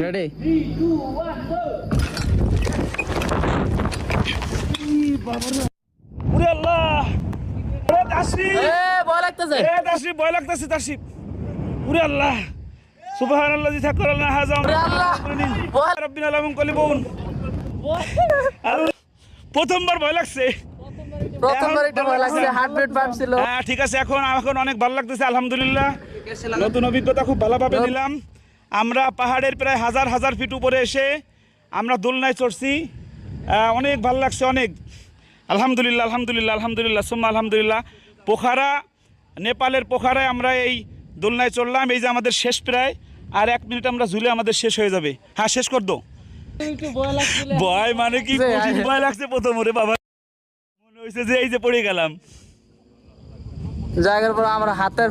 Ready? 3, 2, 1, go! ওরে আল্লাহ, ওরে তাশরিফ, ভয় লাগতেছে, তাশরিফ ভয় লাগতেছে, তাশরিফ। ওরে আল্লাহ, সুবহানাল্লাযী সাক্কারানা হাযা রাব্বিনা লাহুম কলিবুন। প্রথমবার ভয় লাগছে, একটু ভয় লাগছে, হার্টবিট বাড়ছিল। হ্যাঁ ঠিক আছে, এখন অনেক ভালো লাগতেছে আলহামদুলিল্লাহ। নতুন অভিজ্ঞতা খুব ভালোভাবে নিলাম। আমরা পাহাড়ের প্রায় হাজার হাজার ফিট উপরে এসে আমরা দোলনায় চড়ছি, অনেক ভালো লাগছে, অনেক আলহামদুলিল্লাহ আলহামদুলিল্লাহ আলহামদুলিল্লাহ সুম্মা আলহামদুলিল্লাহ। পোখারা, নেপালের পোখারায় আমরা এই দোলনায় চড়লাম। এই যে আমাদের শেষ প্রায়, আর 1 মিনিট আমরা ঝুলে আমাদের শেষ হয়ে যাবে। হ্যাঁ শেষ কর দো। ভয় মানে কি, ভয় লাগছে প্রথম, ওরে বাবা মনে হয়েছে যে এই যে পড়ে গেলাম জায়গার পর আমার হাতের